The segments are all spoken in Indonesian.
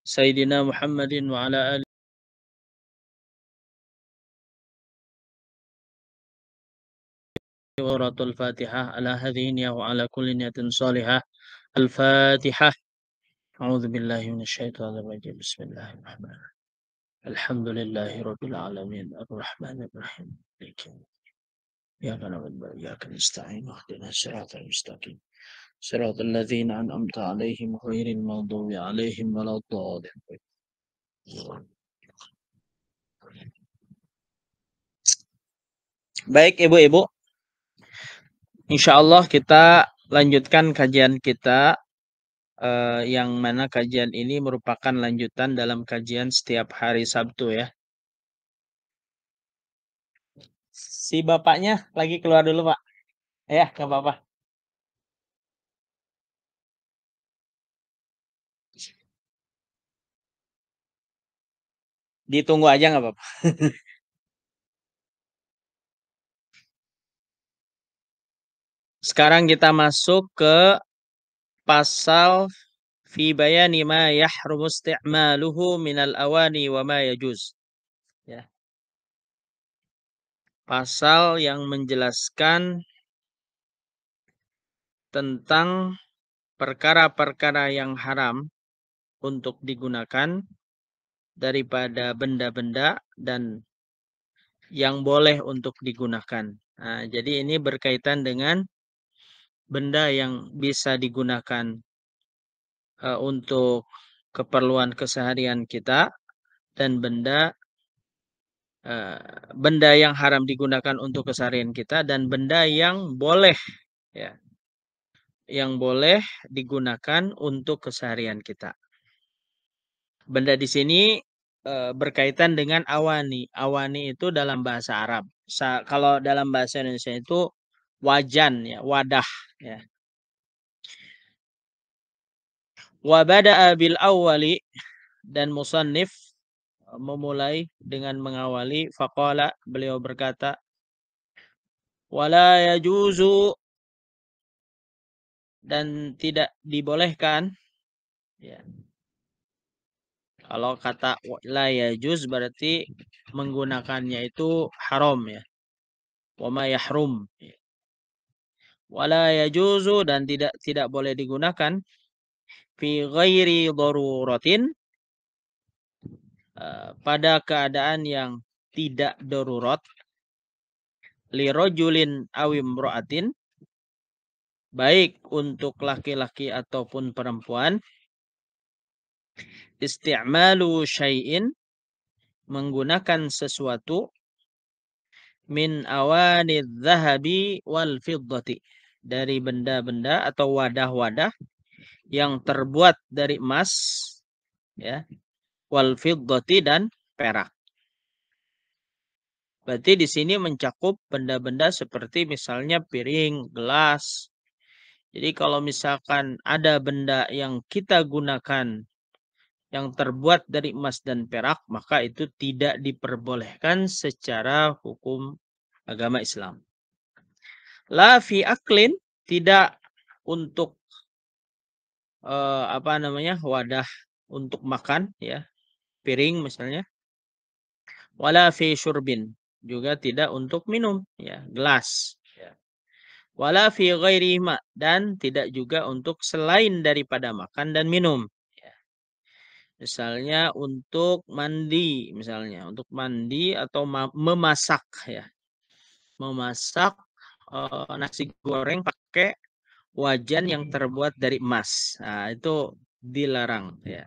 Sayyidina Muhammadin wa ala alihi wa Fatihah ala hadhihi wa ala kulli niyatin salihah. Al-Fatihah. A'udzu billahi minasyaitonir rajim. Bismillahirrahmanirrahim. Alhamdulillahi rabbil alamin. Arrahmanir rahim. Iyyaka na'budu wa iyyaka nasta'in. Ihdinas siratal mustaqim. Siratal ladzina an'amta 'alaihim ghairil maghdubi 'alaihim waladdallin. Baik Ibu-ibu, insyaallah kita lanjutkan kajian kita yang mana kajian ini merupakan lanjutan dalam kajian setiap hari Sabtu ya. Si bapaknya lagi keluar dulu Pak. Ya, nggak apa-apa. Ditunggu aja nggak apa-apa. Sekarang kita masuk ke pasal fi bayani ma yahrumu isti'maluhu minal awani wa ma yajuz. Ya. Pasal yang menjelaskan tentang perkara-perkara yang haram untuk digunakan daripada benda-benda dan yang boleh untuk digunakan. Nah, jadi ini berkaitan dengan benda yang bisa digunakan untuk keperluan keseharian kita dan benda yang haram digunakan untuk keseharian kita dan benda yang boleh ya, yang boleh digunakan untuk keseharian kita. Benda di sini berkaitan dengan awani. Awani itu dalam bahasa Arab. Kalau dalam bahasa Indonesia itu wajan ya, wadah ya. Wa bada'a bil awwali, dan musannif memulai dengan mengawali faqala, beliau berkata wala yajuzu, dan tidak dibolehkan ya. Kalau kata la yajuz berarti menggunakannya itu haram ya. Wa ma yahrum. Wala yajuzu, dan tidak boleh digunakan fi ghairi daruratin, pada keadaan yang tidak darurat, li rajulin aw imra'atin, baik untuk laki-laki ataupun perempuan, isti'malu syai'in, menggunakan sesuatu, min awani dzahabi wal fiddati, dari benda-benda atau wadah-wadah yang terbuat dari emas ya, wal fiddati, dan perak. Berarti di sini mencakup benda-benda seperti misalnya piring, gelas. Jadi kalau misalkan ada benda yang kita gunakan yang terbuat dari emas dan perak, maka itu tidak diperbolehkan secara hukum agama Islam. La fi aklin, tidak untuk wadah untuk makan ya, piring misalnya. Wala fi syurbin, juga tidak untuk minum ya, gelas ya. Wala fi ghairi ma, dan tidak juga untuk selain daripada makan dan minum ya. Misalnya untuk mandi, misalnya untuk mandi atau memasak ya. Memasak nasi goreng pakai wajan yang terbuat dari emas. Nah, itu dilarang ya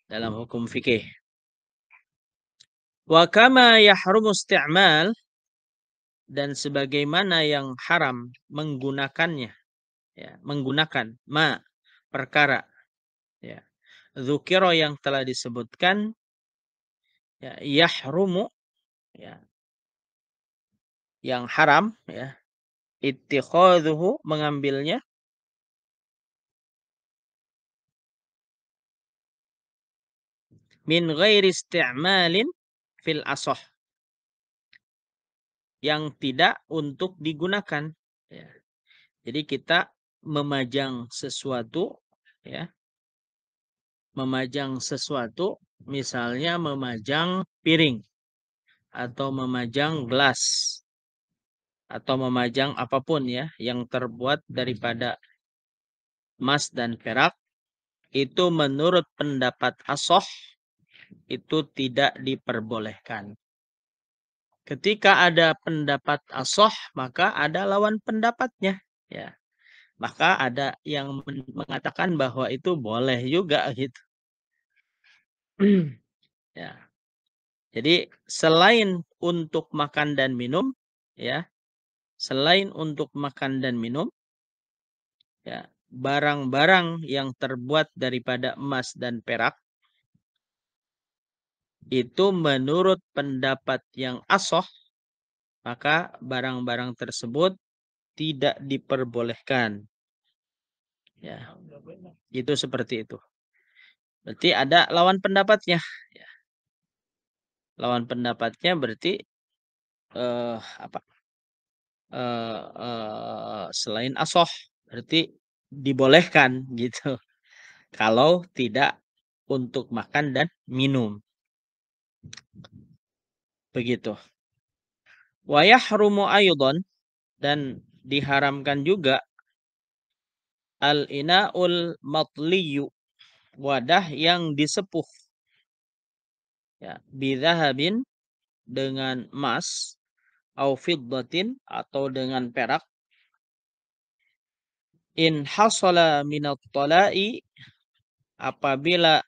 dalam hukum fikih. Wa kama yahrumu isti'mal, dan sebagaimana yang haram menggunakannya ya, menggunakan perkara ya, dzukira, yang telah disebutkan ya, yahrumu ya, yang haram ya, ittikhadhuhu, mengambilnya, min ghairi isti'malin fil asoh, yang tidak untuk digunakan ya. Jadi kita memajang sesuatu ya, memajang sesuatu, misalnya memajang piring atau memajang gelas atau memajang apapun ya yang terbuat daripada emas dan perak, itu menurut pendapat Ashah itu tidak diperbolehkan. Ketika ada pendapat Ashah, maka ada lawan pendapatnya, ya. Maka ada yang mengatakan bahwa itu boleh juga gitu. Ya. Jadi selain untuk makan dan minum, ya, selain untuk makan dan minum, ya, barang-barang yang terbuat daripada emas dan perak itu menurut pendapat yang ashah, maka barang-barang tersebut tidak diperbolehkan. Ya, itu seperti itu. Berarti ada lawan pendapatnya. Ya. Lawan pendapatnya berarti apa? Selain ashah, berarti dibolehkan gitu. Kalau tidak untuk makan dan minum. Begitu. Wa yahrumu aydan, dan diharamkan juga al-ina'ul matliyu, wadah yang disepuh, ya, bidzahabin, dengan emas, au fiddatin, atau dengan perak, in hasala minat tala'i, apabila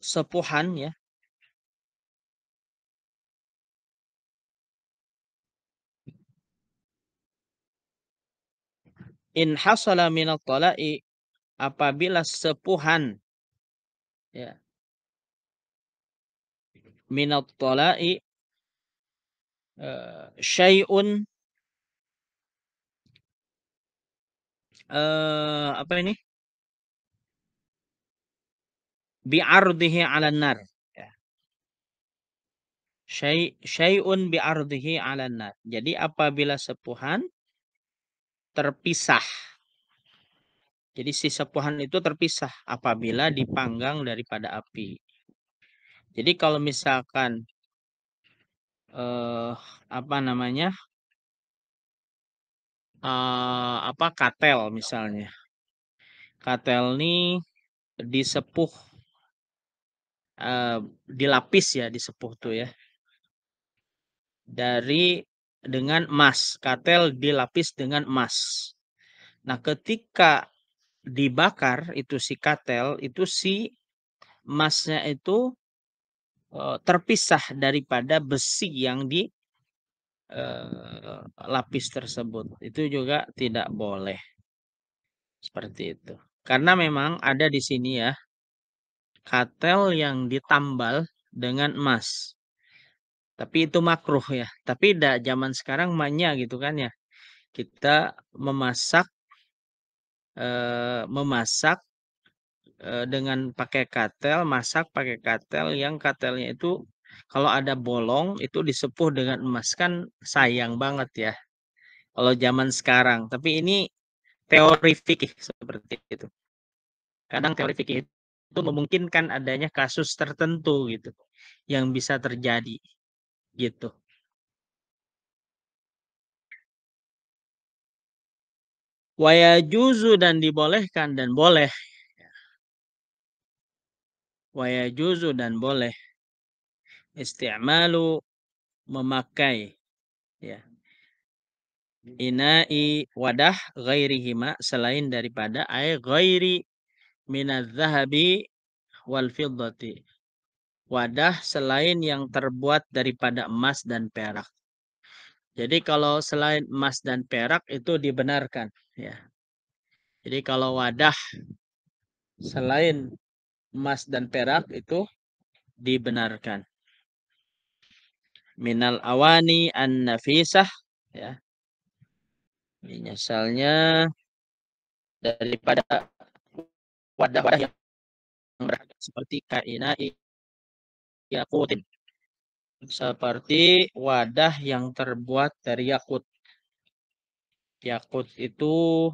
sepuhan, ya, in hasala minat tala'i, apabila sepuhan, ya, minat tala'i, syai'un, apa ini, bi'ardihi 'alan nar, ya. Syai'un bi'ardihi 'alan nar. Jadi apabila sepuhan terpisah. Jadi si sepuhan itu terpisah apabila dipanggang daripada api. Jadi kalau misalkan apa namanya? Apa katel misalnya. Katel ini disepuh, dilapis ya, disepuh tuh ya. Dengan emas, katel dilapis dengan emas. Nah, ketika dibakar itu si katel, itu si emasnya itu terpisah daripada besi yang di lapis tersebut. Itu juga tidak boleh. Seperti itu. Karena memang ada di sini ya, katel yang ditambal dengan emas. Tapi itu makruh ya. Tapi zaman sekarang manya gitu kan ya. Kita memasak dengan pakai katel, masak pakai katel yang katelnya itu kalau ada bolong itu disepuh dengan emas, kan sayang banget ya kalau zaman sekarang. Tapi ini teori fikih seperti itu. Kadang teori fikih itu memungkinkan adanya kasus tertentu gitu yang bisa terjadi gitu. Wayajuzu, dan dibolehkan dan boleh. Wayajuzu, dan boleh. Isti'malu, memakai, ya, ina'i, wadah, ghairihima, selain daripada ghairi minadz zahabi wal fiddati, wadah selain yang terbuat daripada emas dan perak. Jadi kalau selain emas dan perak itu dibenarkan, ya. Jadi kalau wadah selain emas dan perak itu dibenarkan. Minal awani an-nafisah, ya. Misalnya daripada wadah-wadah yang berharga seperti kainai yakutin, seperti wadah yang terbuat dari yakut. Yakut itu